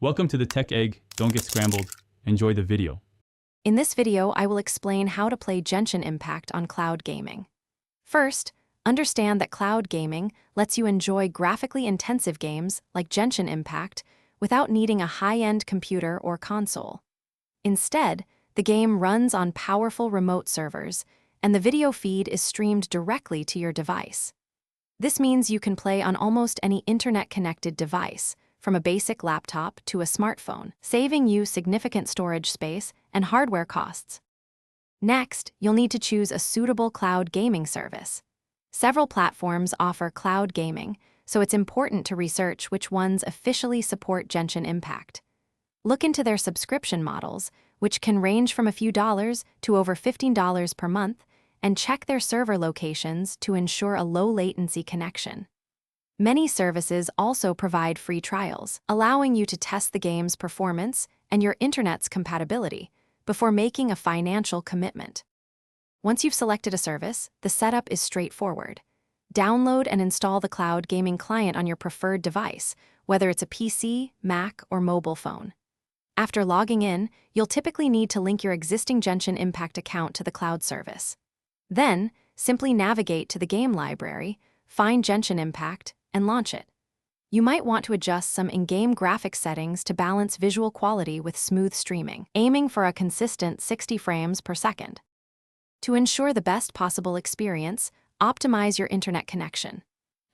Welcome to the Tech Egg. Don't get scrambled. Enjoy the video. In this video, I will explain how to play Genshin Impact on cloud gaming. First, understand that cloud gaming lets you enjoy graphically intensive games like Genshin Impact without needing a high-end computer or console. Instead, the game runs on powerful remote servers, and the video feed is streamed directly to your device. This means you can play on almost any internet-connected device, from a basic laptop to a smartphone, saving you significant storage space and hardware costs. Next, you'll need to choose a suitable cloud gaming service. Several platforms offer cloud gaming, so it's important to research which ones officially support Genshin Impact. Look into their subscription models, which can range from a few dollars to over $15 per month, and check their server locations to ensure a low-latency connection. Many services also provide free trials, allowing you to test the game's performance and your internet's compatibility before making a financial commitment. Once you've selected a service, the setup is straightforward. Download and install the cloud gaming client on your preferred device, whether it's a PC, Mac, or mobile phone. After logging in, you'll typically need to link your existing Genshin Impact account to the cloud service. Then, simply navigate to the game library, find Genshin Impact, and launch it. You might want to adjust some in-game graphics settings to balance visual quality with smooth streaming, aiming for a consistent 60 frames per second. To ensure the best possible experience, optimize your internet connection.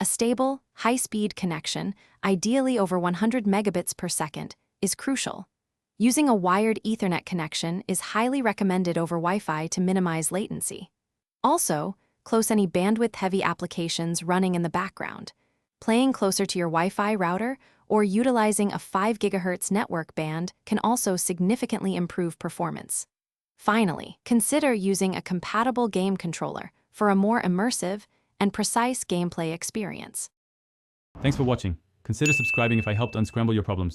A stable, high-speed connection, ideally over 100 megabits per second, is crucial. Using a wired Ethernet connection is highly recommended over Wi-Fi to minimize latency. Also, close any bandwidth-heavy applications running in the background. Playing closer to your Wi-Fi router or utilizing a 5 GHz network band can also significantly improve performance. Finally, consider using a compatible game controller for a more immersive and precise gameplay experience. Thanks for watching. Consider subscribing if I helped unscramble your problems.